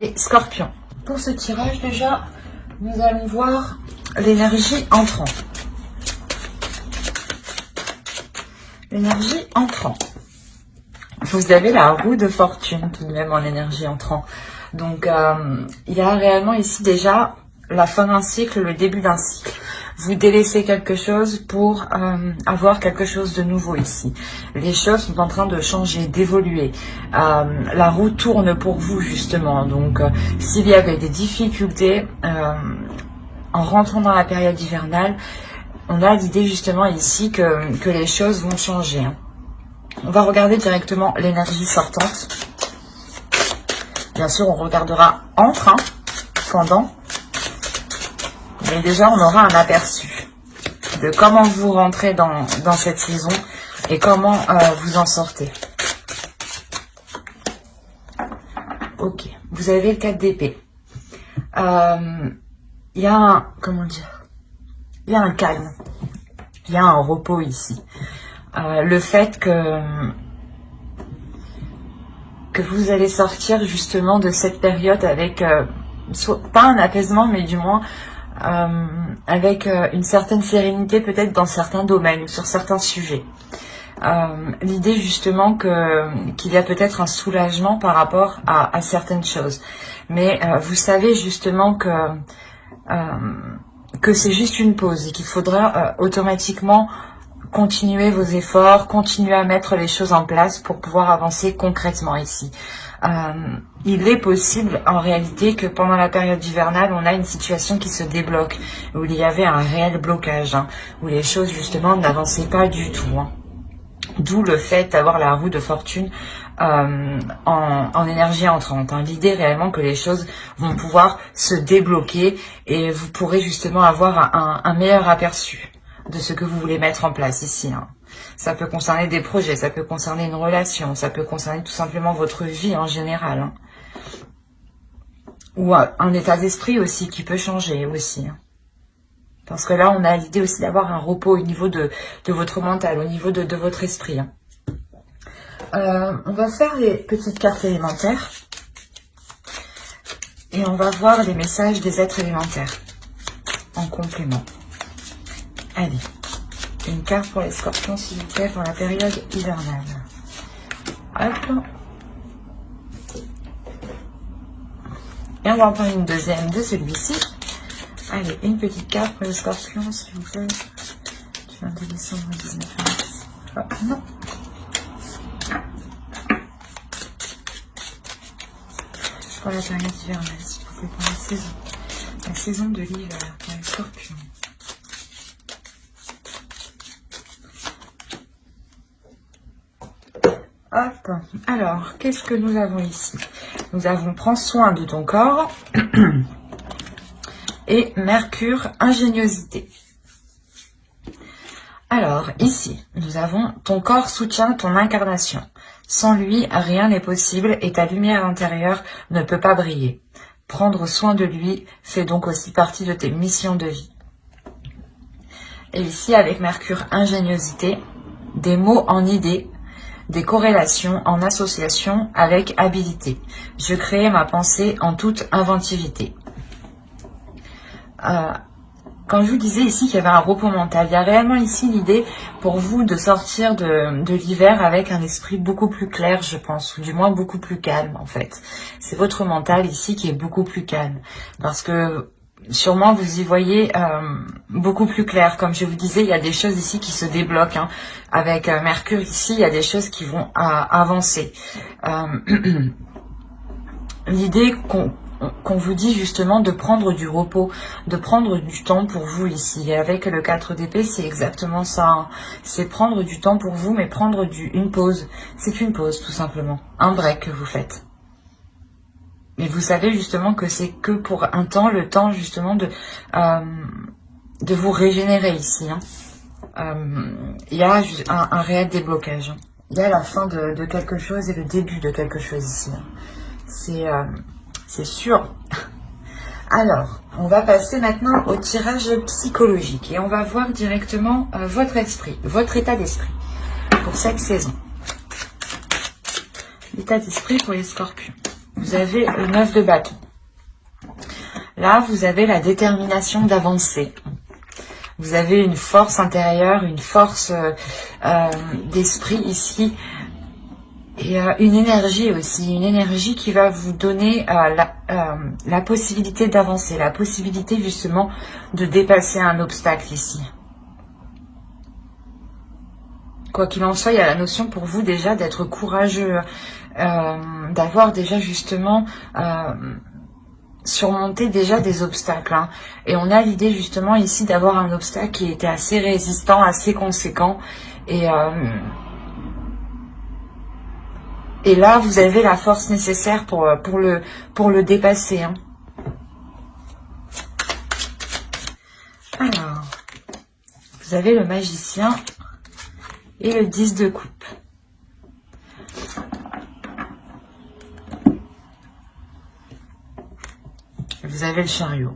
Et Scorpion, pour ce tirage déjà, nous allons voir l'énergie entrant. L'énergie entrant. Vous avez la roue de fortune tout de même en énergie entrant. Donc, il y a réellement ici déjà la fin d'un cycle, le début d'un cycle. Vous délaissez quelque chose pour avoir quelque chose de nouveau ici. Les choses sont en train de changer, d'évoluer. La roue tourne pour vous justement. Donc, s'il y avait des difficultés en rentrant dans la période hivernale, on a l'idée justement ici que les choses vont changer. On va regarder directement l'énergie sortante. Bien sûr, on regardera entre, pendant. Mais déjà, on aura un aperçu de comment vous rentrez dans cette saison et comment vous en sortez. Ok, vous avez le 4 d'épée. Il y a un, comment dire, il y a un calme, il y a un repos ici. Le fait que vous allez sortir justement de cette période avec, pas un apaisement, mais du moins avec une certaine sérénité peut-être dans certains domaines ou sur certains sujets. L'idée justement qu'il y a peut-être un soulagement par rapport à certaines choses. Mais vous savez justement que c'est juste une pause et qu'il faudra automatiquement continuer vos efforts, continuer à mettre les choses en place pour pouvoir avancer concrètement ici. Il est possible en réalité que pendant la période hivernale, on a une situation qui se débloque, où il y avait un réel blocage, où les choses justement n'avançaient pas du tout. D'où le fait d'avoir la roue de fortune en énergie entrante. L'idée réellement que les choses vont pouvoir se débloquer et vous pourrez justement avoir un meilleur aperçu de ce que vous voulez mettre en place ici. Ça peut concerner des projets, ça peut concerner une relation, ça peut concerner tout simplement votre vie en général. Ou un état d'esprit aussi qui peut changer aussi. Parce que là, on a l'idée aussi d'avoir un repos au niveau de votre mental, au niveau de votre esprit. On va faire les petites cartes élémentaires. Et on va voir les messages des êtres élémentaires en complément. Allez, une carte pour les scorpions, s'il vous plaît, pour la période hivernale. Hop. Et on va en prendre une deuxième de celui-ci. Allez, une petite carte pour les scorpions, s'il vous plaît. Du 22 décembre au 19 mars. Hop, non. Pour la période hivernale, s'il vous plaît, pour la saison. La saison de l'hiver, pour les scorpions. Hop, alors, qu'est-ce que nous avons ici? Nous avons prends soin de ton corps et Mercure, ingéniosité. Alors, ici, nous avons ton corps soutient ton incarnation. Sans lui, rien n'est possible et ta lumière intérieure ne peut pas briller. Prendre soin de lui fait donc aussi partie de tes missions de vie. Et ici, avec Mercure, ingéniosité, des mots en idées, des corrélations en association avec habilité. Je crée ma pensée en toute inventivité. Quand je vous disais ici qu'il y avait un repos mental, il y a réellement ici l'idée pour vous de sortir de l'hiver avec un esprit beaucoup plus clair, je pense, ou du moins beaucoup plus calme en fait. C'est votre mental ici qui est beaucoup plus calme. Parce que sûrement vous y voyez beaucoup plus clair. Comme je vous disais, il y a des choses ici qui se débloquent. Avec Mercure ici, il y a des choses qui vont avancer. L'idée qu'on vous dit justement de prendre du repos, de prendre du temps pour vous ici. Et avec le 4 d'épée, c'est exactement ça. C'est prendre du temps pour vous, mais prendre une pause. C'est une pause tout simplement. Un break que vous faites. Mais vous savez justement que c'est que pour un temps, le temps justement de vous régénérer ici. Il y a un réel déblocage. Il y a la fin de quelque chose et le début de quelque chose ici. C'est sûr. Alors, on va passer maintenant au tirage psychologique. Et on va voir directement votre esprit, votre état d'esprit pour cette saison. L'état d'esprit pour les scorpions. vous avez le 9 de bâton. Là, vous avez la détermination d'avancer. Vous avez une force intérieure, une force d'esprit ici. Et une énergie aussi, une énergie qui va vous donner la possibilité d'avancer, la possibilité justement de dépasser un obstacle ici. Quoi qu'il en soit, il y a la notion pour vous déjà d'être courageux, d'avoir déjà justement surmonté déjà des obstacles. Hein. Et on a l'idée justement ici d'avoir un obstacle qui était assez résistant, assez conséquent. Et là, vous avez la force nécessaire pour le dépasser. Hein. Alors, vous avez le magicien et le 10 de coupe. Vous avez le chariot.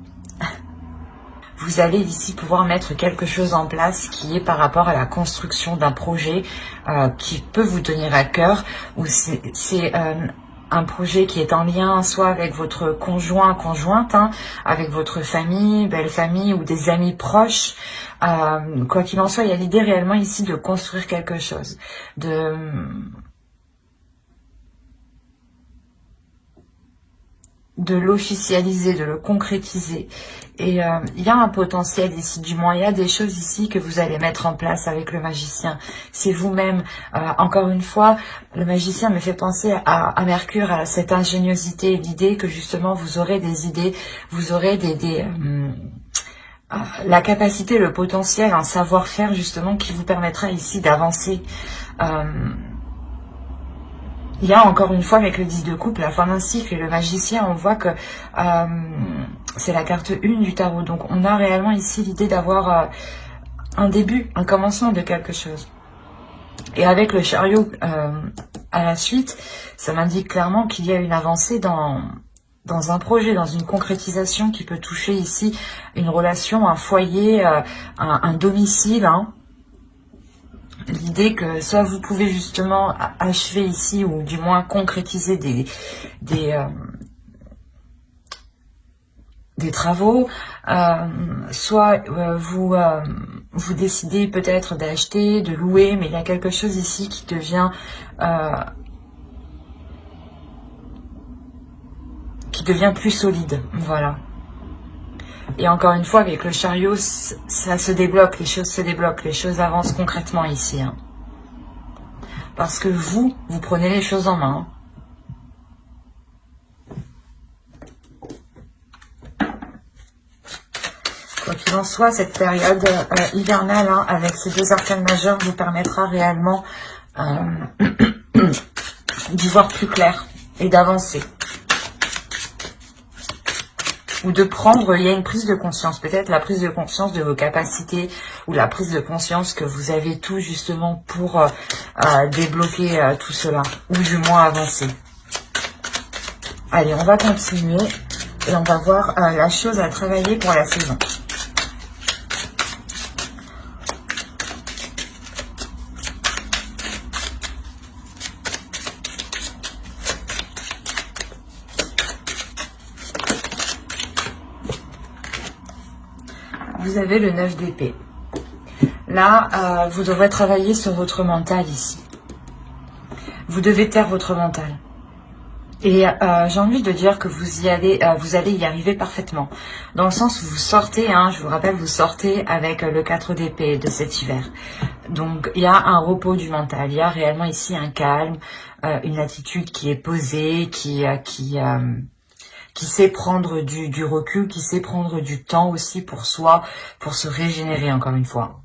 Vous allez ici pouvoir mettre quelque chose en place qui est par rapport à la construction d'un projet qui peut vous tenir à cœur, ou c'est un projet qui est en lien soit avec votre conjoint, conjointe, hein, avec votre famille, belle famille ou des amis proches. Quoi qu'il en soit, il y a l'idée réellement ici de construire quelque chose, de l'officialiser, de le concrétiser. Et il y a un potentiel ici, du moins il y a des choses ici que vous allez mettre en place avec le magicien. C'est vous-même. Encore une fois, le magicien me fait penser à Mercure, à cette ingéniosité, l'idée que justement vous aurez des idées, vous aurez la capacité, le potentiel, un savoir-faire justement qui vous permettra ici d'avancer. Il y a encore une fois avec le 10 de coupe, la fin d'un cycle et le magicien, on voit que c'est la carte 1 du tarot. Donc on a réellement ici l'idée d'avoir un début, un commencement de quelque chose. Et avec le chariot à la suite, ça m'indique clairement qu'il y a une avancée dans un projet, dans une concrétisation qui peut toucher ici une relation, un foyer, un domicile, hein. L'idée que soit vous pouvez justement achever ici, ou du moins concrétiser des travaux, soit vous décidez peut-être d'acheter, de louer, mais il y a quelque chose ici qui devient plus solide, voilà. Et encore une fois, avec le chariot, ça se débloque, les choses se débloquent, les choses avancent concrètement ici. Hein. Parce que vous prenez les choses en main. Quoi qu'il en soit, cette période hivernale, hein, avec ces deux arcanes majeures, vous permettra réellement d'y voir plus clair et d'avancer. Ou de prendre, il y a une prise de conscience, peut-être la prise de conscience de vos capacités, ou la prise de conscience que vous avez tout justement pour débloquer tout cela, ou du moins avancer. Allez, on va continuer, et on va voir la chose à travailler pour la saison. Vous avez le 9 d'épée. Là, vous devrez travailler sur votre mental ici. Vous devez taire votre mental. Et j'ai envie de dire que vous allez y arriver parfaitement. Dans le sens où vous sortez, hein, je vous rappelle, vous sortez avec le 4 d'épée de cet hiver. Donc, il y a un repos du mental. Il y a réellement ici un calme, une attitude qui est posée, qui sait prendre du recul, qui sait prendre du temps aussi pour soi, pour se régénérer encore une fois.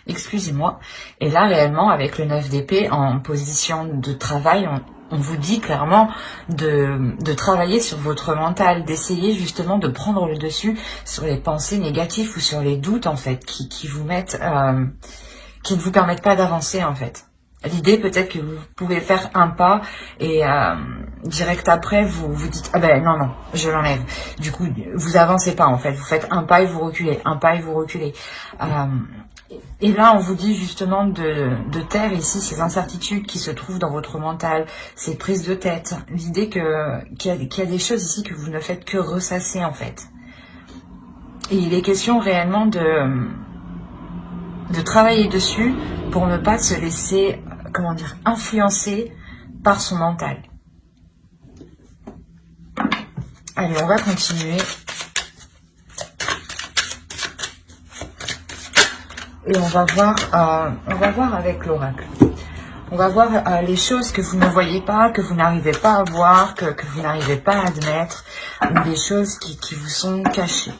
Excusez-moi. Et là, réellement, avec le 9 d'épée en position de travail, on vous dit clairement de travailler sur votre mental, d'essayer justement de prendre le dessus sur les pensées négatives ou sur les doutes, en fait, qui vous mettent, qui ne vous permettent pas d'avancer, en fait. L'idée peut-être que vous pouvez faire un pas et direct après vous dites ah ben non je l'enlève. Du coup vous avancez pas en fait, vous faites un pas et vous reculez, un pas et vous reculez. Et là, on vous dit justement de taire ici ces incertitudes qui se trouvent dans votre mental, ces prises de tête. L'idée qu'il y a des choses ici que vous ne faites que ressasser en fait. Et il est question réellement de travailler dessus pour ne pas se laisser, comment dire, influencer par son mental. Allez, on va continuer. Et on va voir avec l'oracle. On va voir les choses que vous ne voyez pas, que vous n'arrivez pas à voir, que vous n'arrivez pas à admettre, ou des choses qui vous sont cachées.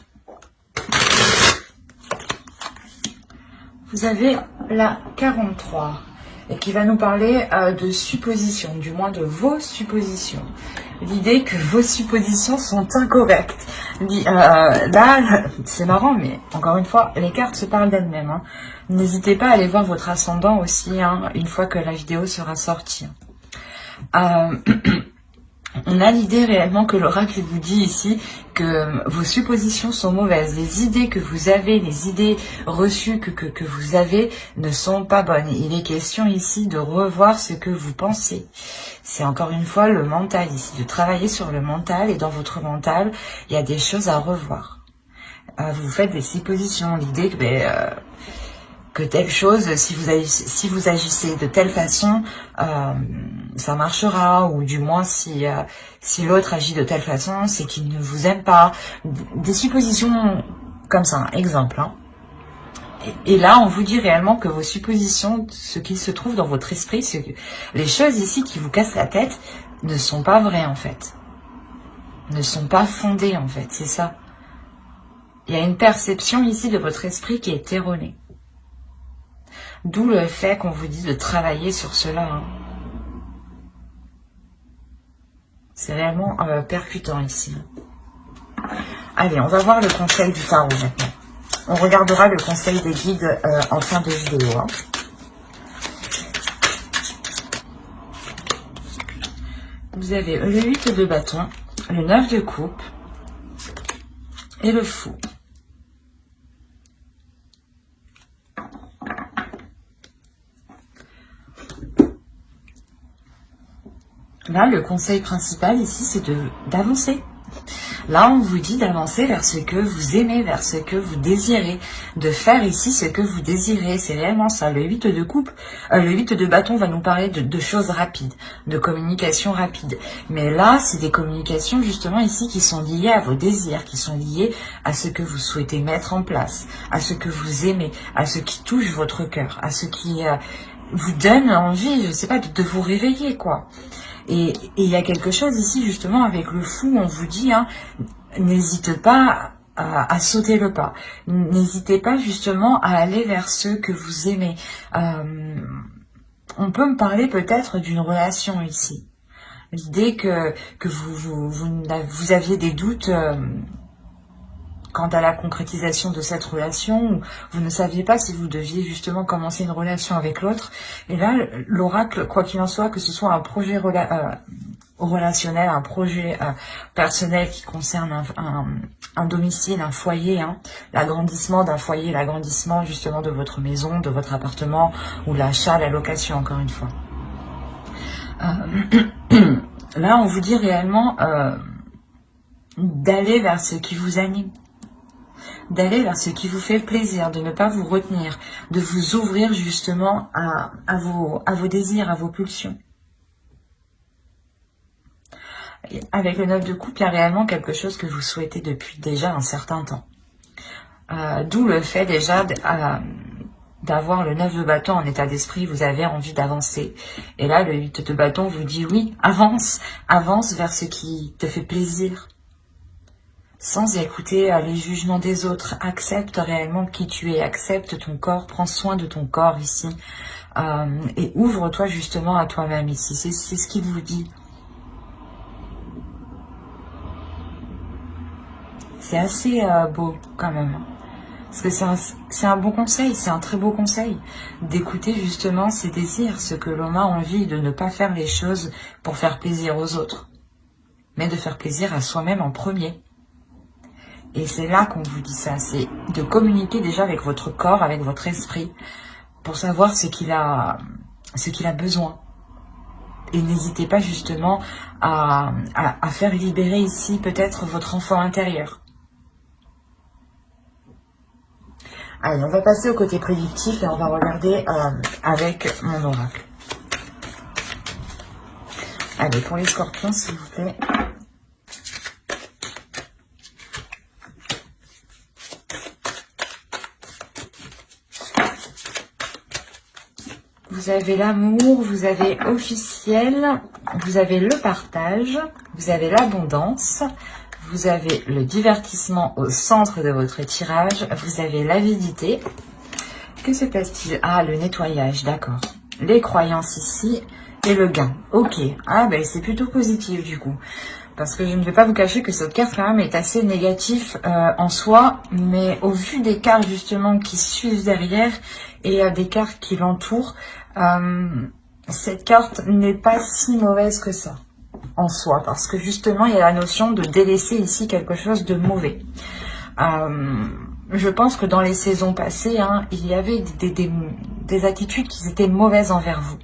Vous avez la 43 et qui va nous parler de suppositions, du moins de vos suppositions. L'idée que vos suppositions sont incorrectes. Là, c'est marrant, mais encore une fois, les cartes se parlent d'elles-mêmes. Hein. N'hésitez pas à aller voir votre ascendant aussi, hein, une fois que la vidéo sera sortie. On a l'idée réellement que l'oracle vous dit ici que vos suppositions sont mauvaises. Les idées que vous avez, les idées reçues que vous avez ne sont pas bonnes. Il est question ici de revoir ce que vous pensez. C'est encore une fois le mental ici, de travailler sur le mental. Et dans votre mental, il y a des choses à revoir. Vous faites des suppositions. L'idée que telle chose, si vous agissez de telle façon, ça marchera, ou du moins si l'autre agit de telle façon, c'est qu'il ne vous aime pas. Des suppositions comme ça, exemple. Hein. Et là, on vous dit réellement que vos suppositions, ce qui se trouve dans votre esprit, les choses ici qui vous cassent la tête, ne sont pas vraies en fait. Ne sont pas fondées en fait, c'est ça. Il y a une perception ici de votre esprit qui est erronée. D'où le fait qu'on vous dit de travailler sur cela. Hein. C'est réellement percutant ici. Allez, on va voir le conseil du tarot maintenant. On regardera le conseil des guides en fin de vidéo. Hein. Vous avez le 8 de bâton, le 9 de coupe et le fou. Là, le conseil principal ici, c'est d'avancer. Là, on vous dit d'avancer vers ce que vous aimez, vers ce que vous désirez, de faire ici ce que vous désirez. C'est réellement ça. Le 8 de coupe, le 8 de bâton va nous parler de choses rapides, de communication rapide. Mais là, c'est des communications justement ici qui sont liées à vos désirs, qui sont liées à ce que vous souhaitez mettre en place, à ce que vous aimez, à ce qui touche votre cœur, à ce qui vous donne envie, je sais pas, de vous réveiller, quoi. Et il y a quelque chose ici, justement, avec le fou, on vous dit, hein, n'hésite pas à sauter le pas. N'hésitez pas, justement, à aller vers ceux que vous aimez. On peut me parler peut-être d'une relation ici. L'idée que vous aviez des doutes quant à la concrétisation de cette relation, où vous ne saviez pas si vous deviez justement commencer une relation avec l'autre. Et là, l'oracle, quoi qu'il en soit, que ce soit un projet relationnel, un projet personnel qui concerne un domicile, un foyer, hein, l'agrandissement d'un foyer, l'agrandissement justement de votre maison, de votre appartement, ou l'achat, la location, encore une fois. Là, on vous dit réellement d'aller vers ce qui vous anime, d'aller vers ce qui vous fait plaisir, de ne pas vous retenir, de vous ouvrir justement à vos désirs, à vos pulsions. Et avec le 9 de coupe, il y a réellement quelque chose que vous souhaitez depuis déjà un certain temps. D'où le fait déjà d'avoir le 9 de bâton en état d'esprit, vous avez envie d'avancer. Et là, le 8 de bâton vous dit oui, avance vers ce qui te fait plaisir. Sans écouter les jugements des autres, accepte réellement qui tu es, accepte ton corps, prends soin de ton corps ici, et ouvre-toi justement à toi-même ici, c'est ce qu'il vous dit. C'est assez beau quand même, parce que c'est un bon conseil, c'est un très beau conseil, d'écouter justement ses désirs, ce que l'on a envie, de ne pas faire les choses pour faire plaisir aux autres, mais de faire plaisir à soi-même en premier. Et c'est là qu'on vous dit ça, c'est de communiquer déjà avec votre corps, avec votre esprit, pour savoir ce qu'il a besoin. Et n'hésitez pas justement à faire libérer ici peut-être votre enfant intérieur. Allez, on va passer au côté prédictif et on va regarder avec mon oracle. Allez, pour les scorpions, s'il vous plaît. Vous avez l'amour, vous avez officiel, vous avez le partage, vous avez l'abondance, vous avez le divertissement au centre de votre tirage, vous avez l'avidité. Que se passe-t-il? Ah, le nettoyage, d'accord. Les croyances ici et le gain. Ok, ah ben c'est plutôt positif du coup. Parce que je ne vais pas vous cacher que cette carte quand même est assez négative en soi, mais au vu des cartes justement qui suivent derrière et des cartes qui l'entourent, cette carte n'est pas si mauvaise que ça en soi, parce que justement il y a la notion de délaisser ici quelque chose de mauvais. Je pense que dans les saisons passées, il y avait des attitudes qui étaient mauvaises envers vous.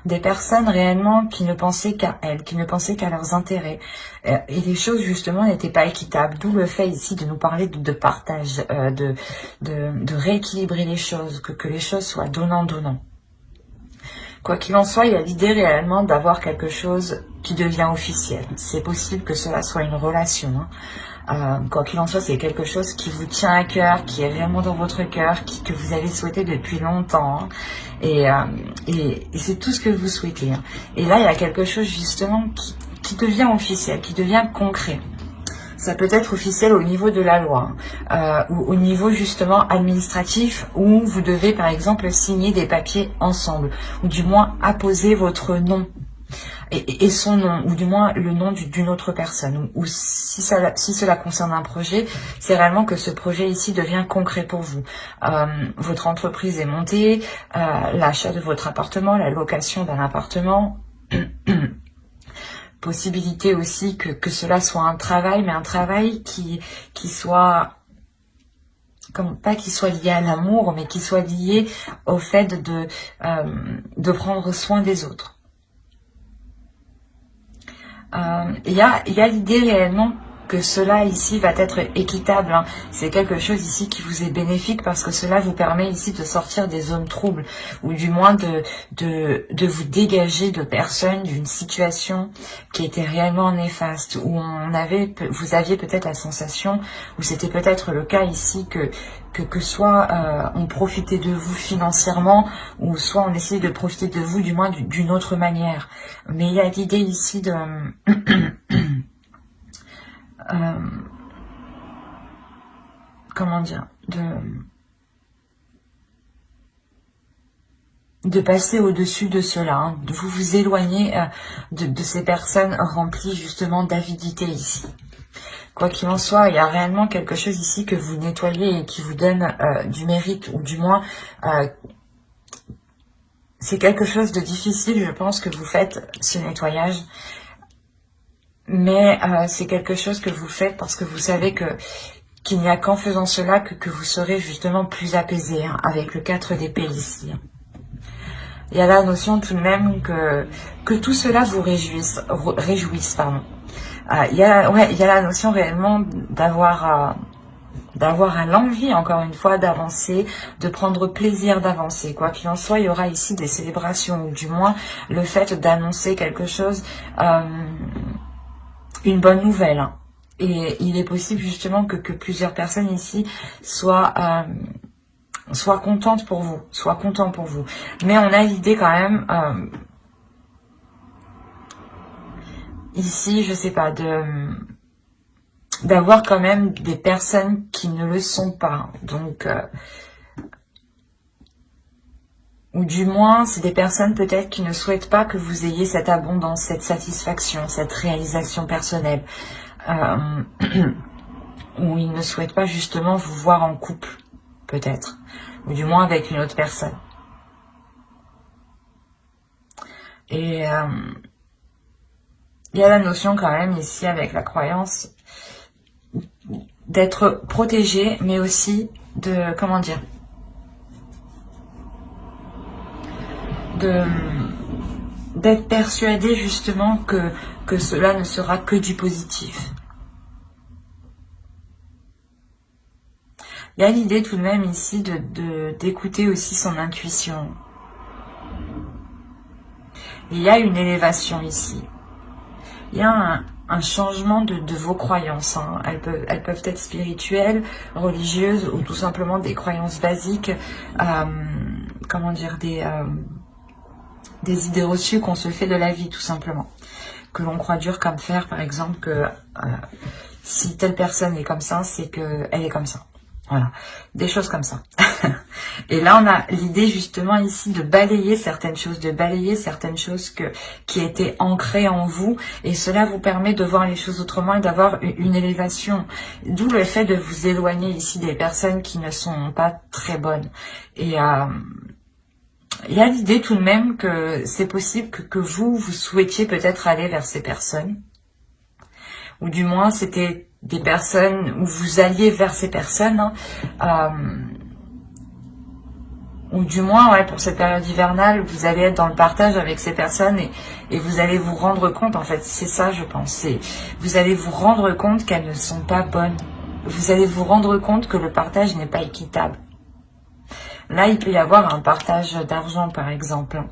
Des personnes réellement qui ne pensaient qu'à elles, qui ne pensaient qu'à leurs intérêts. Et les choses justement n'étaient pas équitables. D'où le fait ici de nous parler de partage, de rééquilibrer les choses, que les choses soient donnant-donnant. Quoi qu'il en soit, il y a l'idée réellement d'avoir quelque chose qui devient officiel. C'est possible que cela soit une relation. Quoi qu'il en soit, c'est quelque chose qui vous tient à cœur, qui est réellement dans votre cœur, que vous avez souhaité depuis longtemps. Et c'est tout ce que vous souhaitez. Et là, il y a quelque chose justement qui devient officiel, qui devient concret. Ça peut être officiel au niveau de la loi, ou au niveau justement administratif, où vous devez par exemple signer des papiers ensemble, ou du moins apposer votre nom et son nom, ou du moins le nom d'une autre personne. Ou si cela concerne un projet, c'est réellement que ce projet ici devient concret pour vous. Votre entreprise est montée, l'achat de votre appartement, la location d'un appartement. Possibilité aussi que cela soit un travail, mais un travail qui soit, pas qui soit lié à l'amour, mais qui soit lié au fait de prendre soin des autres. Il y a l'idée réellement que cela ici va être équitable. C'est quelque chose ici qui vous est bénéfique parce que cela vous permet ici de sortir des zones troubles ou du moins de vous dégager de personnes, d'une situation qui était réellement néfaste, où vous aviez peut-être la sensation, ou c'était peut-être le cas ici que soit on profitait de vous financièrement, ou soit on essayait de profiter de vous du moins d'une autre manière. Mais il y a l'idée ici de comment dire, de passer au-dessus de cela, de vous éloigner de ces personnes remplies justement d'avidité ici. Quoi qu'il en soit, il y a réellement quelque chose ici que vous nettoyez et qui vous donne du mérite, ou du moins c'est quelque chose de difficile, je pense, que vous faites ce nettoyage. Mais c'est quelque chose que vous faites parce que vous savez qu'il n'y a qu'en faisant cela que vous serez justement plus apaisé, avec le 4 d'épée ici. Il y a la notion tout de même que tout cela vous réjouisse, pardon. Il y a la notion réellement d'avoir l'envie, encore une fois, d'avancer, de prendre plaisir d'avancer. Quoi qu'il en soit, il y aura ici des célébrations, ou du moins le fait d'annoncer quelque chose, une bonne nouvelle. Et il est possible justement que plusieurs personnes ici soient contentes pour vous, soient contents pour vous. Mais on a l'idée quand même, ici, je sais pas, d'avoir quand même des personnes qui ne le sont pas. Donc, ou du moins, c'est des personnes peut-être qui ne souhaitent pas que vous ayez cette abondance, cette satisfaction, cette réalisation personnelle. Ou ils ne souhaitent pas justement vous voir en couple, peut-être. Ou du moins avec une autre personne. Et il y a la notion quand même ici avec la croyance d'être protégé, mais aussi de, comment dire, d'être persuadé justement que cela ne sera que du positif. Il y a l'idée tout de même ici d'écouter aussi son intuition. Il y a une élévation ici. Il y a un changement de vos croyances. Hein. Elles peuvent être spirituelles, religieuses ou tout simplement des croyances basiques. Comment dire, des idées reçues qu'on se fait de la vie tout simplement. Que l'on croit dur comme fer, par exemple, que si telle personne est comme ça, c'est qu'elle est comme ça. Voilà, des choses comme ça. Et là, on a l'idée justement ici de balayer certaines choses, qui étaient ancrées en vous. Et cela vous permet de voir les choses autrement et d'avoir une élévation. D'où le fait de vous éloigner ici des personnes qui ne sont pas très bonnes. Et il y a l'idée tout de même que c'est possible que vous souhaitiez peut-être aller vers ces personnes. Ou du moins, c'était des personnes où vous alliez vers ces personnes. Ou du moins, ouais, pour cette période hivernale, vous allez être dans le partage avec ces personnes et vous allez vous rendre compte, en fait, c'est ça, je pense. Vous allez vous rendre compte qu'elles ne sont pas bonnes. Vous allez vous rendre compte que le partage n'est pas équitable. Là, il peut y avoir un partage d'argent, par exemple.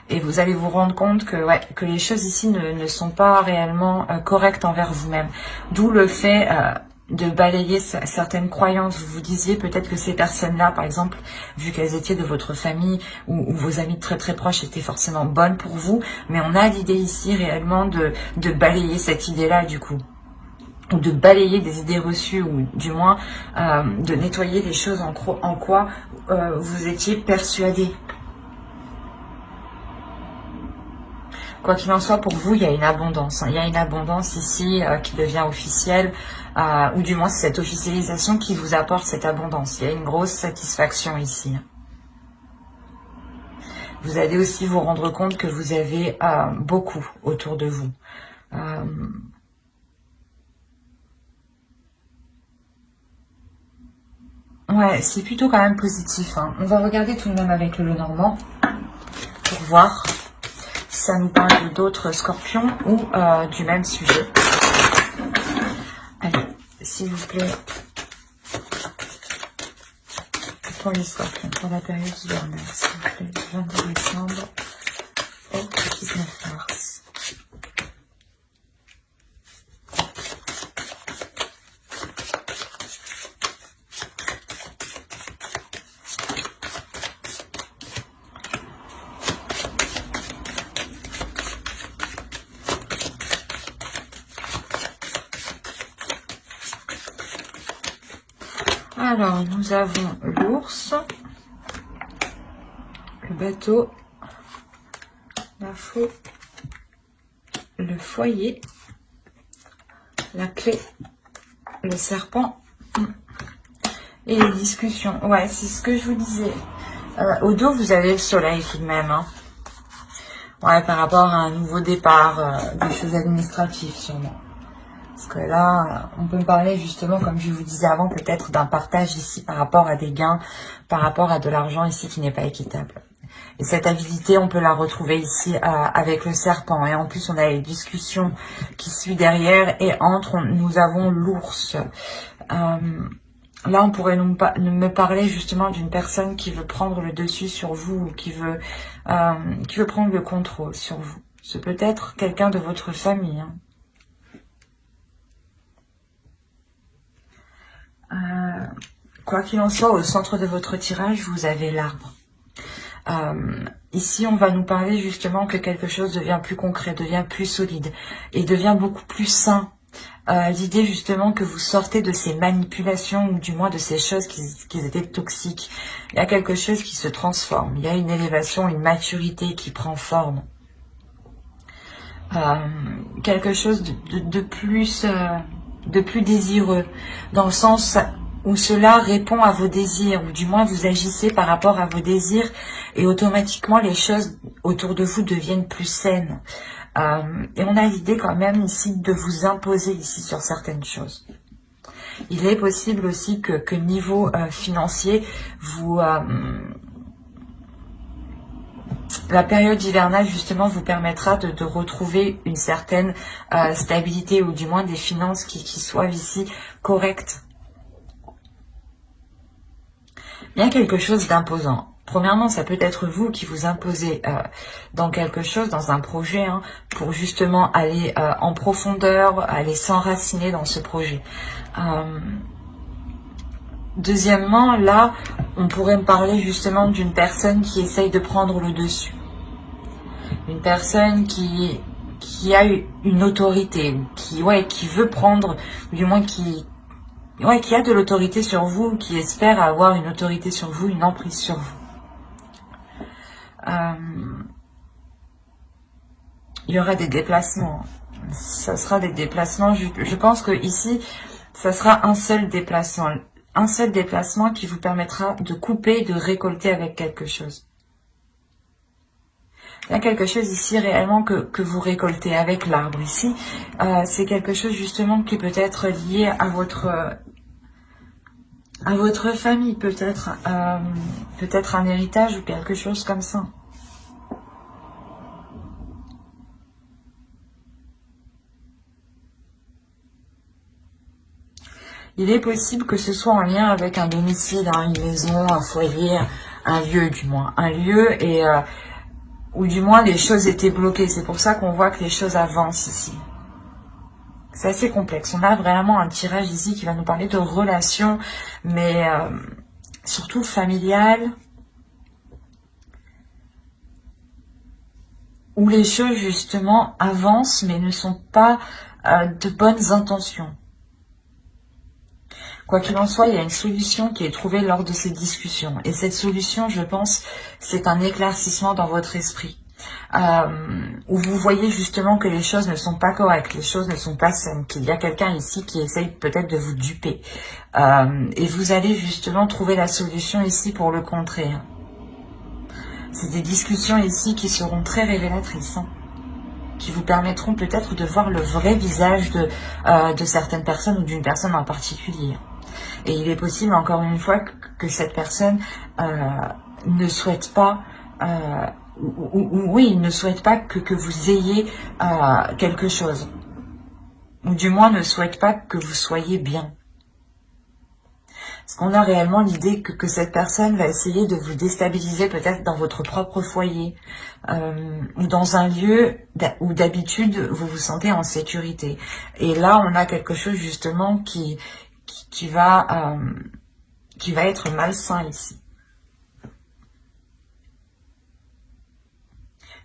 Et vous allez vous rendre compte que, ouais, que les choses ici ne sont pas réellement correctes envers vous-même. D'où le fait de balayer certaines croyances. Vous vous disiez peut-être que ces personnes-là, par exemple, vu qu'elles étaient de votre famille ou vos amis très très proches étaient forcément bonnes pour vous. Mais on a l'idée ici réellement de balayer cette idée-là du coup. Ou de balayer des idées reçues, ou du moins de nettoyer les choses en quoi vous étiez persuadé. Quoi qu'il en soit, pour vous, il y a une abondance. Hein. Il y a une abondance ici qui devient officielle, ou du moins c'est cette officialisation qui vous apporte cette abondance. Il y a une grosse satisfaction ici. Vous allez aussi vous rendre compte que vous avez beaucoup autour de vous. Ouais, c'est plutôt quand même positif. Hein. On va regarder tout de même avec le Lenormand pour voir si ça nous parle d'autres scorpions ou du même sujet. Allez, s'il vous plaît, pour les scorpions, pour la période hivernale, s'il vous plaît, du 22 décembre au 19 mars. Alors, nous avons l'ours, le bateau, la faux, le foyer, la clé, le serpent et les discussions. Ouais, c'est ce que je vous disais. Au dos, vous avez le soleil tout de même. Hein. Ouais, par rapport à un nouveau départ, des choses administratives sûrement. Parce que là, on peut me parler justement, comme je vous disais avant, peut-être d'un partage ici par rapport à des gains, par rapport à de l'argent ici qui n'est pas équitable. Et cette habilité, on peut la retrouver ici avec le serpent. Et en plus, on a les discussions qui suivent derrière. Et entre, nous avons l'ours. Là, on pourrait me parler justement d'une personne qui veut prendre le dessus sur vous, ou qui veut prendre le contrôle sur vous. C'est peut-être quelqu'un de votre famille. Hein. Quoi qu'il en soit, au centre de votre tirage, vous avez l'arbre. Ici, on va nous parler justement que quelque chose devient plus concret, devient plus solide et devient beaucoup plus sain. L'idée justement que vous sortez de ces manipulations ou du moins de ces choses qui étaient toxiques. Il y a quelque chose qui se transforme. Il y a une élévation, une maturité qui prend forme. Quelque chose de plus désireux, dans le sens où cela répond à vos désirs, ou du moins vous agissez par rapport à vos désirs, et automatiquement les choses autour de vous deviennent plus saines. Et on a l'idée quand même ici de vous imposer ici sur certaines choses. Il est possible aussi que niveau financier, la période hivernale justement vous permettra de retrouver une certaine stabilité, ou du moins des finances qui soient ici correctes. Il y a quelque chose d'imposant. Premièrement, ça peut être vous qui vous imposez dans quelque chose, dans un projet, hein, pour justement aller en profondeur, aller s'enraciner dans ce projet. Deuxièmement, là, on pourrait me parler justement d'une personne qui essaye de prendre le dessus. Une personne qui a une autorité, qui veut prendre, ou du moins qui a de l'autorité sur vous, qui espère avoir une autorité sur vous, une emprise sur vous. Il y aura des déplacements. Ça sera des déplacements. Je pense que ici, ça sera un seul déplacement. Un seul déplacement qui vous permettra de couper, de récolter avec quelque chose. Il y a quelque chose ici réellement que vous récoltez avec l'arbre ici. C'est quelque chose justement qui peut être lié à votre famille, peut-être un héritage ou quelque chose comme ça. Il est possible que ce soit en lien avec un domicile, hein, une maison, un foyer, un lieu du moins. Un lieu et ou du moins les choses étaient bloquées. C'est pour ça qu'on voit que les choses avancent ici. C'est assez complexe. On a vraiment un tirage ici qui va nous parler de relations, mais surtout familiales, où les choses justement avancent, mais ne sont pas de bonnes intentions. Quoi qu'il en soit, il y a une solution qui est trouvée lors de ces discussions. Et cette solution, je pense, c'est un éclaircissement dans votre esprit. Où vous voyez justement que les choses ne sont pas correctes, les choses ne sont pas saines, qu'il y a quelqu'un ici qui essaye peut-être de vous duper. Et vous allez justement trouver la solution ici pour le contrer. C'est des discussions ici qui seront très révélatrices, hein, qui vous permettront peut-être de voir le vrai visage de certaines personnes ou d'une personne en particulier. Et il est possible, encore une fois, que cette personne ne souhaite pas, il ne souhaite pas que vous ayez quelque chose. Ou du moins ne souhaite pas que vous soyez bien. Parce qu'on a réellement l'idée que cette personne va essayer de vous déstabiliser peut-être dans votre propre foyer ou dans un lieu où d'habitude vous vous sentez en sécurité. Et là, on a quelque chose justement qui va être malsain ici.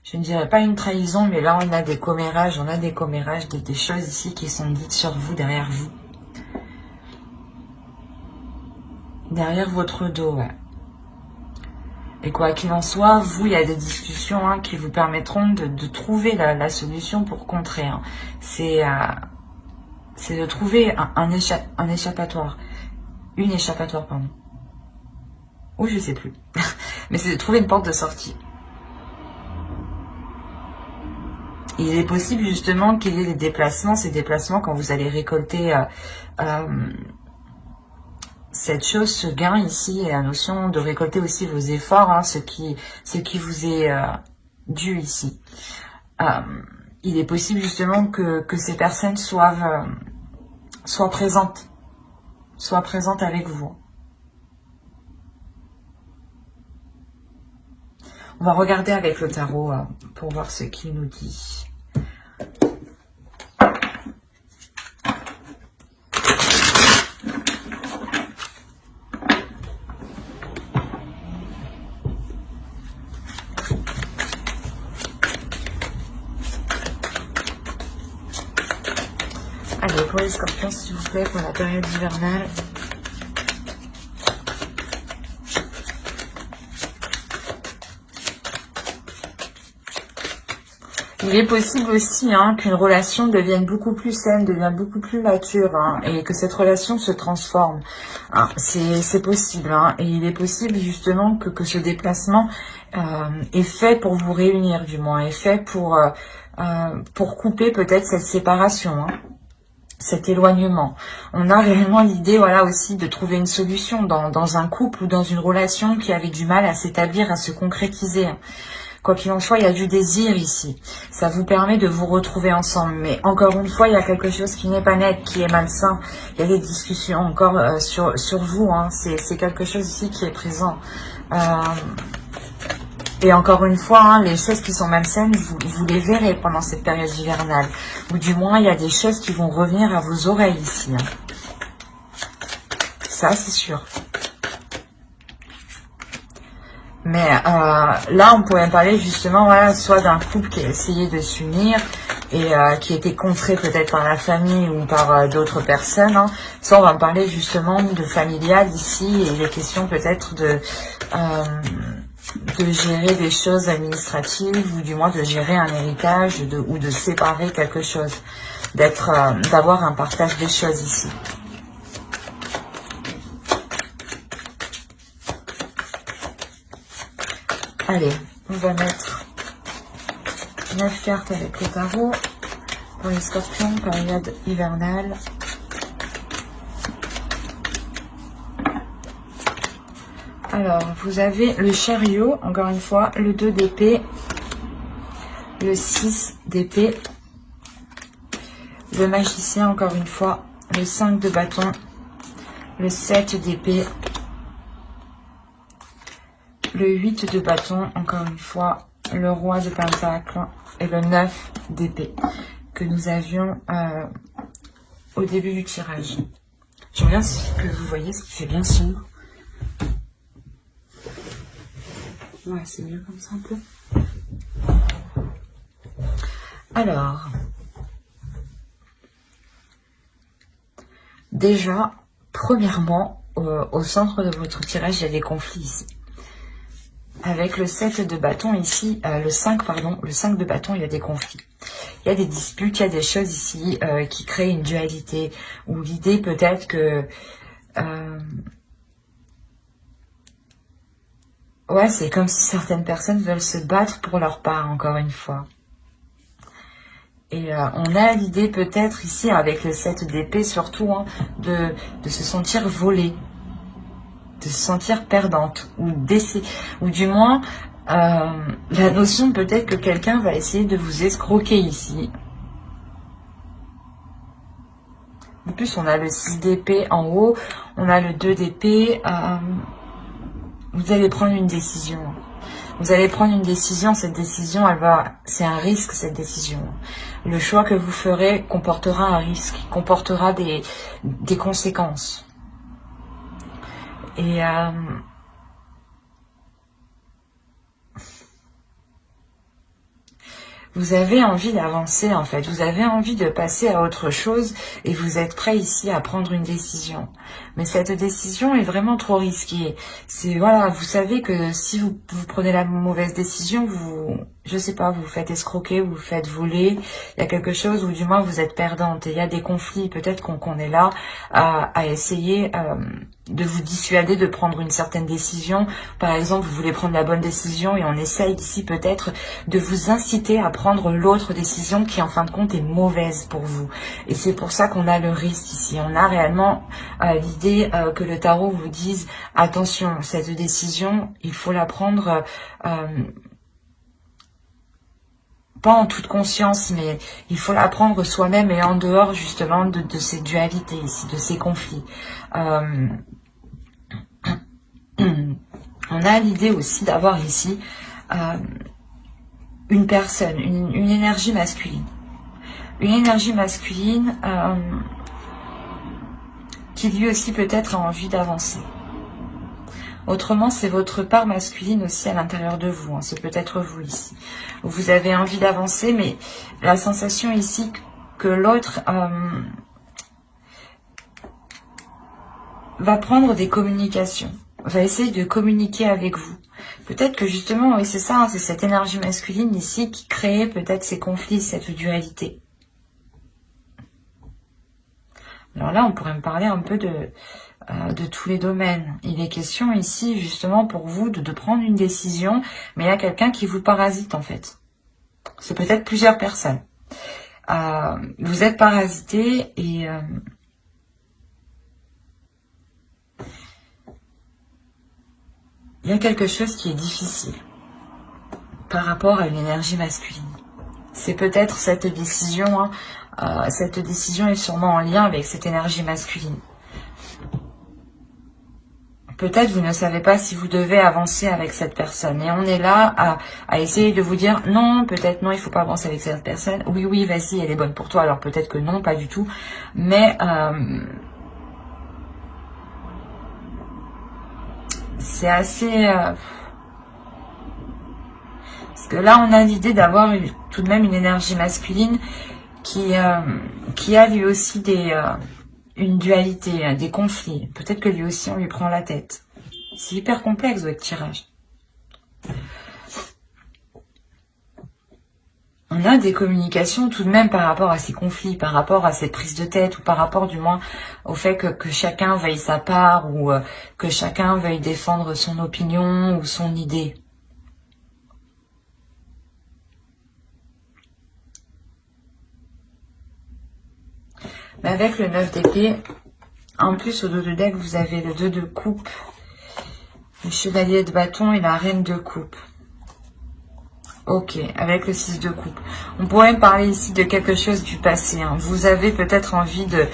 Je ne dirais pas une trahison, mais là on a des commérages, des choses ici qui sont dites sur vous, derrière vous. Derrière votre dos, ouais. Et quoi qu'il en soit, vous, il y a des discussions hein, qui vous permettront de trouver la solution pour contrer. Hein. C'est de trouver un échappatoire. Une échappatoire, pardon. Ou je sais plus. Mais c'est de trouver une porte de sortie. Il est possible justement qu'il y ait des déplacements. Ces déplacements, quand vous allez récolter cette chose, ce gain ici, et la notion de récolter aussi vos efforts, hein, ce qui vous est dû ici. Il est possible justement que ces personnes soient présentes avec vous. On va regarder avec le tarot pour voir ce qu'il nous dit. Allez, pour les scorpions, s'il vous plaît, pour la période hivernale. Il est possible aussi hein, qu'une relation devienne beaucoup plus saine, devienne beaucoup plus mature, hein, et que cette relation se transforme. Hein, c'est possible, hein, et il est possible justement que ce déplacement est fait pour vous réunir, du moins, est fait pour couper peut-être cette séparation. Hein. cet éloignement. On a réellement l'idée, voilà, aussi de trouver une solution dans un couple ou dans une relation qui avait du mal à s'établir, à se concrétiser. Quoi qu'il en soit, il y a du désir ici. Ça vous permet de vous retrouver ensemble. Mais encore une fois, il y a quelque chose qui n'est pas net, qui est malsain. Il y a des discussions encore sur vous. Hein. C'est quelque chose ici qui est présent. Et encore une fois, hein, les choses qui sont malsaines, vous les verrez pendant cette période hivernale. Ou du moins, il y a des choses qui vont revenir à vos oreilles ici. Hein. Ça, c'est sûr. Mais là, on pourrait parler justement, voilà, soit d'un couple qui a essayé de s'unir et qui était contré peut-être par la famille ou par d'autres personnes. Hein. Soit on va parler justement de familial ici et il est question peut-être de gérer des choses administratives ou du moins de gérer un héritage ou de séparer quelque chose, d'avoir un partage des choses ici. Allez, on va mettre 9 cartes avec le tarot pour les scorpions, période hivernale. Alors, vous avez le chariot, encore une fois, le 2 d'épée, le 6 d'épée, le magicien, encore une fois, le 5 de bâton, le 7 d'épée, le 8 de bâton, encore une fois, le roi de pentacle et le 9 d'épée que nous avions au début du tirage. Je regarde que vous voyez ce qui fait bien sombre. Ouais, c'est mieux comme ça un peu. Alors, déjà, premièrement, au centre de votre tirage, il y a des conflits ici. Avec le 7 de bâton ici, le 5 de bâton, il y a des conflits. Il y a des disputes, il y a des choses ici qui créent une dualité. Ou l'idée peut-être que... ouais, c'est comme si certaines personnes veulent se battre pour leur part, encore une fois. Et on a l'idée peut-être ici, avec le 7 d'épée surtout, hein, de se sentir volée, de se sentir perdante, ou du moins, la notion peut-être que quelqu'un va essayer de vous escroquer ici. En plus, on a le 6 d'épée en haut, on a le 2 d'épée, vous allez prendre une décision. Vous allez prendre une décision, cette décision, c'est un risque, cette décision. Le choix que vous ferez comportera un risque, comportera des conséquences. Et vous avez envie d'avancer en fait, vous avez envie de passer à autre chose et vous êtes prêt ici à prendre une décision. Mais cette décision est vraiment trop risquée. C'est voilà, vous savez que si vous prenez la mauvaise décision, je sais pas, vous vous faites escroquer, vous vous faites voler, il y a quelque chose ou du moins vous êtes perdante et il y a des conflits, peut-être qu'on est là à essayer de vous dissuader de prendre une certaine décision. Par exemple, vous voulez prendre la bonne décision et on essaye ici peut-être de vous inciter à prendre l'autre décision qui en fin de compte est mauvaise pour vous. Et c'est pour ça qu'on a le risque ici. On a réellement l'idée que le tarot vous dise attention, cette décision, il faut la prendre pas en toute conscience, mais il faut la prendre soi-même et en dehors justement de ces dualités ici, de ces conflits. On a l'idée aussi d'avoir ici une personne, une énergie masculine. Une énergie masculine qui lui aussi peut-être a envie d'avancer. Autrement, c'est votre part masculine aussi à l'intérieur de vous. Hein. C'est peut-être vous ici. Vous avez envie d'avancer, mais la sensation ici que l'autre va prendre des communications, va essayer de communiquer avec vous. Peut-être que justement, oui, c'est ça, hein, c'est cette énergie masculine ici qui crée peut-être ces conflits, cette dualité. Alors là, on pourrait me parler un peu de tous les domaines. Il est question ici, justement, pour vous, de prendre une décision, mais il y a quelqu'un qui vous parasite, en fait. C'est peut-être plusieurs personnes. Vous êtes parasité et il y a quelque chose qui est difficile par rapport à une énergie masculine. C'est peut-être cette décision, hein, cette décision est sûrement en lien avec cette énergie masculine. Peut-être vous ne savez pas si vous devez avancer avec cette personne. Et on est là à essayer de vous dire non, peut-être non, il ne faut pas avancer avec cette personne. Oui, oui, vas-y, elle est bonne pour toi. Alors peut-être que non, pas du tout. Mais c'est assez... parce que là, on a l'idée d'avoir tout de même une énergie masculine qui a lui aussi une dualité, des conflits. Peut-être que lui aussi, on lui prend la tête. C'est hyper complexe, votre tirage. On a des communications tout de même par rapport à ces conflits, par rapport à cette prise de tête, ou par rapport du moins au fait que chacun veuille sa part, ou que chacun veuille défendre son opinion ou son idée. Mais avec le 9 d'épée, en plus au dos de deck, vous avez le 2 de coupe, le chevalier de bâton et la reine de coupe. Ok, avec le 6 de coupe. On pourrait me parler ici de quelque chose du passé. Hein. Vous avez peut-être envie de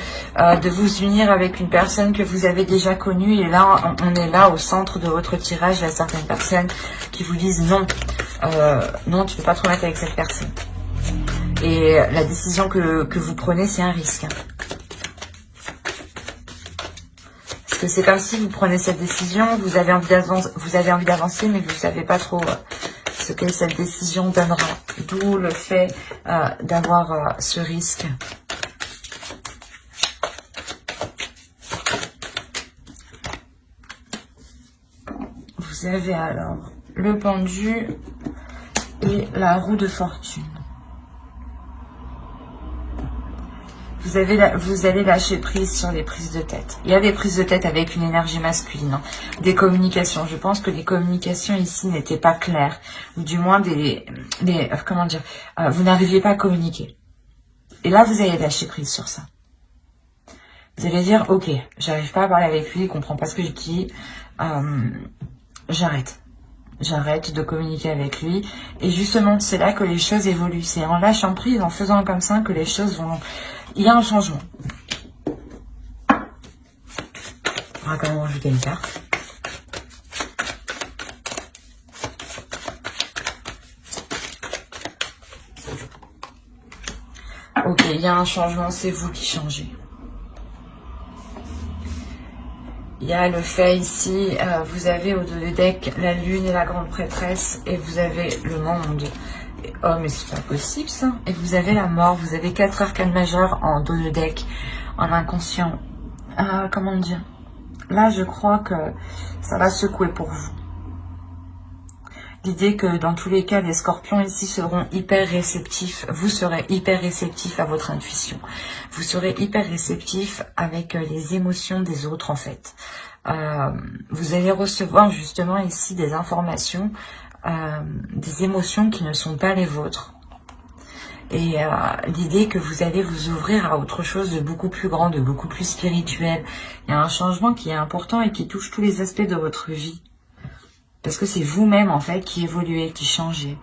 vous unir avec une personne que vous avez déjà connue. Et là, on est là au centre de votre tirage. Il y a certaines personnes qui vous disent non. Non, tu ne peux pas te remettre avec cette personne. Et la décision que vous prenez, c'est un risque. Parce que c'est comme si vous prenez cette décision, vous avez envie d'avancer, mais vous ne savez pas trop ce que cette décision donnera. D'où le fait d'avoir ce risque. Vous avez alors le pendu et la roue de fortune. Vous allez lâcher prise sur les prises de tête. Il y a des prises de tête avec une énergie masculine. Hein. Des communications. Je pense que les communications ici n'étaient pas claires. Ou du moins comment dire, vous n'arriviez pas à communiquer. Et là, vous allez lâcher prise sur ça. Vous allez dire, ok, j'arrive pas à parler avec lui, il comprend pas ce que je dis. J'arrête. J'arrête de communiquer avec lui. Et justement, c'est là que les choses évoluent. C'est en lâchant prise, en faisant comme ça, que les choses vont... Il y a un changement. On va quand même rajouter une carte. Ok, il y a un changement, c'est vous qui changez. Il y a le fait ici, vous avez au dos de deck la lune et la grande prêtresse, et vous avez le monde. Oh, mais c'est pas possible ça. Et vous avez la mort, vous avez 4 arcanes majeures en dos de deck, en inconscient. Comment dire? Là, je crois que ça va secouer pour vous. L'idée que dans tous les cas, les scorpions ici seront hyper réceptifs. Vous serez hyper réceptifs à votre intuition. Vous serez hyper réceptifs avec les émotions des autres en fait. Vous allez recevoir justement ici des informations, des émotions qui ne sont pas les vôtres. Et l'idée que vous allez vous ouvrir à autre chose de beaucoup plus grand, de beaucoup plus spirituel. Il y a un changement qui est important et qui touche tous les aspects de votre vie. Parce que c'est vous-même, en fait, qui évoluez, qui changez.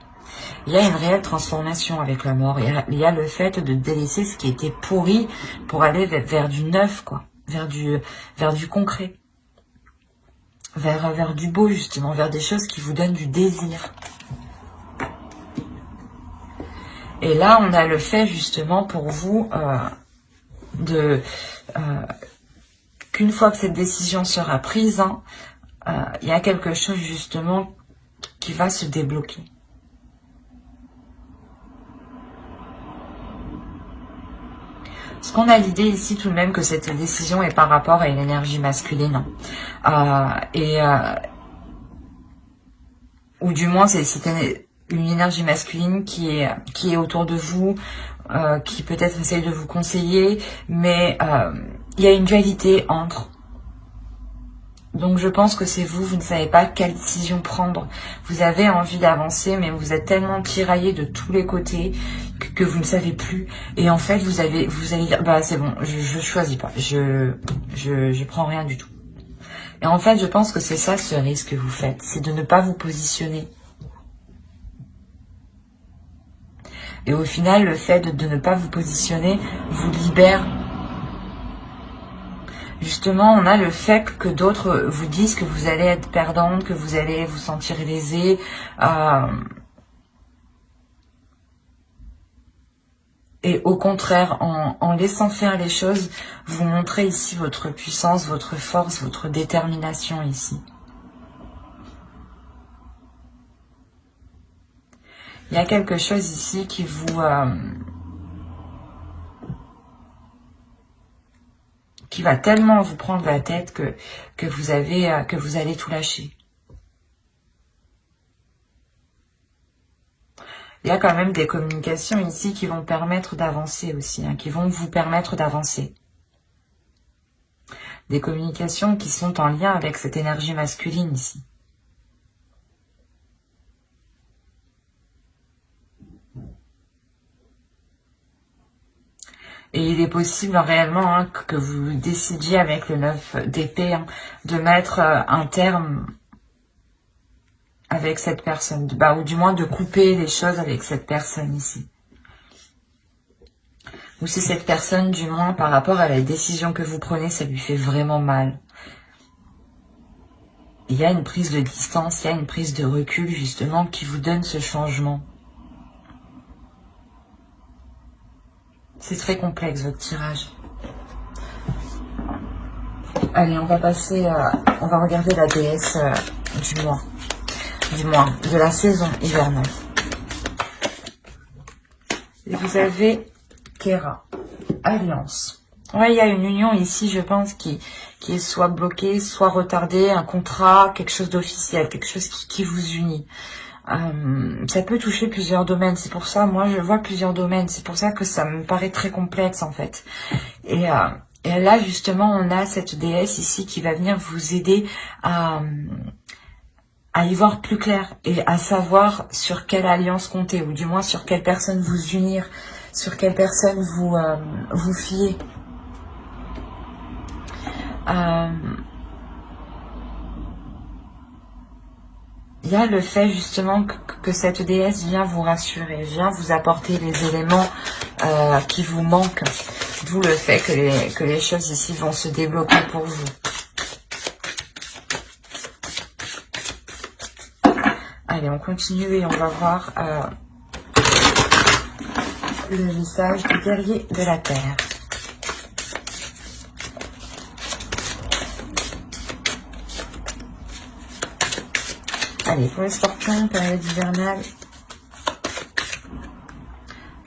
Il y a une réelle transformation avec la mort. Il y a le fait de délaisser ce qui était pourri pour aller vers du neuf, quoi. Vers du concret. Vers du beau, justement. Vers des choses qui vous donnent du désir. Et là, on a le fait, justement, pour vous, qu'une fois que cette décision sera prise, hein, il y a quelque chose justement qui va se débloquer. Parce qu'on a l'idée ici tout de même que cette décision est par rapport à une énergie masculine. Ou du moins c'est une énergie masculine qui est autour de vous, qui peut-être essaye de vous conseiller, mais il y a une dualité entre Donc je pense que c'est vous, vous ne savez pas quelle décision prendre. Vous avez envie d'avancer, mais vous êtes tellement tiraillé de tous les côtés que vous ne savez plus. Et en fait, vous allez dire, bah c'est bon, je choisis pas, je prends rien du tout. Et en fait, je pense que c'est ça ce risque que vous faites, c'est de ne pas vous positionner. Et au final, le fait de ne pas vous positionner vous libère. Justement, on a le fait que d'autres vous disent que vous allez être perdante, que vous allez vous sentir lésée. Et au contraire, en laissant faire les choses, vous montrez ici votre puissance, votre force, votre détermination ici. Il y a quelque chose ici qui vous... qui va tellement vous prendre la tête que vous allez tout lâcher. Il y a quand même des communications ici qui vont permettre d'avancer aussi, hein, qui vont vous permettre d'avancer. Des communications qui sont en lien avec cette énergie masculine ici. Et il est possible réellement hein, que vous décidiez avec le 9 d'épée hein, de mettre un terme avec cette personne, ou du moins de couper les choses avec cette personne ici. Ou si cette personne, du moins par rapport à la décision que vous prenez, ça lui fait vraiment mal. Il y a une prise de distance, il y a une prise de recul justement qui vous donne ce changement. C'est très complexe votre tirage. Allez, on va passer, on va regarder la déesse du mois, de la saison hivernale. Et vous avez Kera, Alliance. Ouais, il y a une union ici, je pense, qui est soit bloquée, soit retardée, un contrat, quelque chose d'officiel, quelque chose qui vous unit. Ça peut toucher plusieurs domaines, c'est pour ça, moi je vois plusieurs domaines, c'est pour ça que ça me paraît très complexe en fait. Et là justement on a cette déesse ici qui va venir vous aider à y voir plus clair et à savoir sur quelle alliance compter, ou du moins sur quelle personne vous unir, sur quelle personne vous fier. Il y a le fait justement que cette déesse vient vous rassurer, vient vous apporter les éléments qui vous manquent. D'où le fait que les choses ici vont se débloquer pour vous. Allez, on continue et on va voir le message du guerrier de la terre. Allez, pour les scorpions, période hivernale.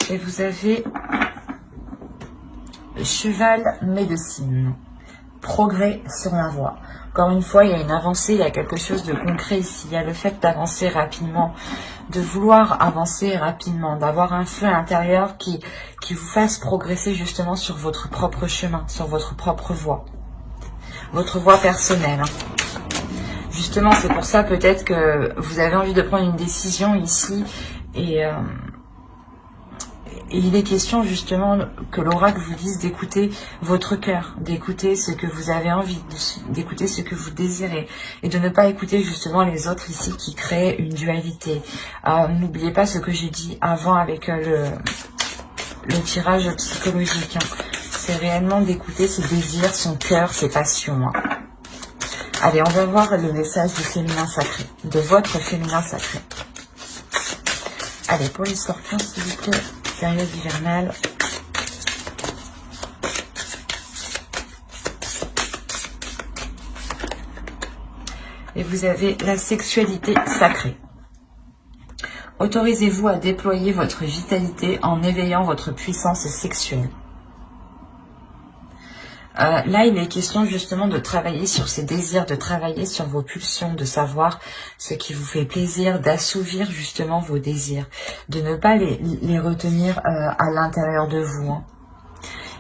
Et vous avez le cheval médecine. Progrès sur la voie. Encore une fois, il y a une avancée, il y a quelque chose de concret ici. Il y a le fait d'avancer rapidement, de vouloir avancer rapidement, d'avoir un feu intérieur qui vous fasse progresser justement sur votre propre chemin, sur votre propre voie. Votre voie personnelle. Justement, c'est pour ça peut-être que vous avez envie de prendre une décision ici et il est question justement que l'oracle vous dise d'écouter votre cœur, d'écouter ce que vous avez envie, d'écouter ce que vous désirez et de ne pas écouter justement les autres ici qui créent une dualité. N'oubliez pas ce que j'ai dit avant avec le tirage psychologique. Hein. C'est réellement d'écouter ses désirs, son cœur, ses passions. Hein. Allez, on va voir le message du féminin sacré, de votre féminin sacré. Allez, pour les scorpions, s'il vous plaît, période hivernale. Et vous avez la sexualité sacrée. Autorisez-vous à déployer votre vitalité en éveillant votre puissance sexuelle. Là, il est question justement de travailler sur ces désirs, de travailler sur vos pulsions, de savoir ce qui vous fait plaisir, d'assouvir justement vos désirs, de ne pas les retenir à l'intérieur de vous. Hein.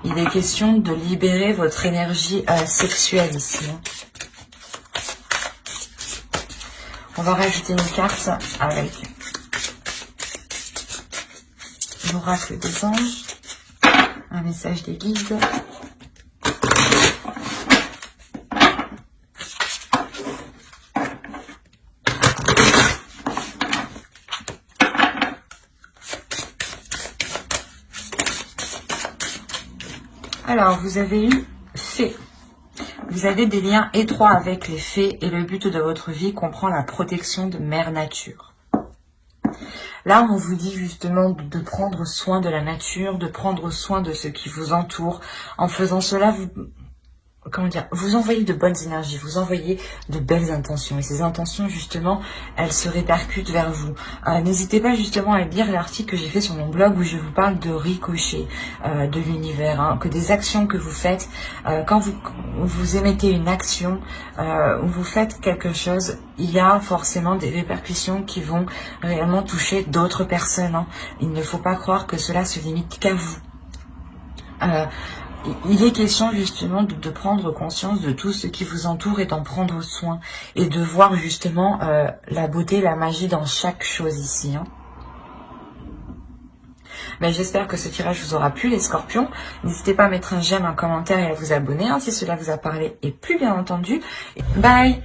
Il est question de libérer votre énergie sexuelle ici. Hein. On va rajouter une carte avec l'oracle des anges, un message des guides. Alors, vous avez eu fée. Vous avez des liens étroits avec les fées et le but de votre vie comprend la protection de Mère Nature. Là, on vous dit justement de prendre soin de la nature, de prendre soin de ce qui vous entoure. En faisant cela, vous envoyez de bonnes énergies, vous envoyez de belles intentions. Et ces intentions, justement, elles se répercutent vers vous. N'hésitez pas justement à lire l'article que j'ai fait sur mon blog où je vous parle de ricochet de l'univers. Hein, que des actions que vous faites, quand vous émettez une action, ou vous faites quelque chose, il y a forcément des répercussions qui vont réellement toucher d'autres personnes. Hein. Il ne faut pas croire que cela se limite qu'à vous. Il est question justement de prendre conscience de tout ce qui vous entoure et d'en prendre soin. Et de voir justement la beauté, la magie dans chaque chose ici. Hein. Mais j'espère que ce tirage vous aura plu les scorpions. N'hésitez pas à mettre un j'aime, un commentaire et à vous abonner hein, si cela vous a parlé. Et plus bien entendu, bye!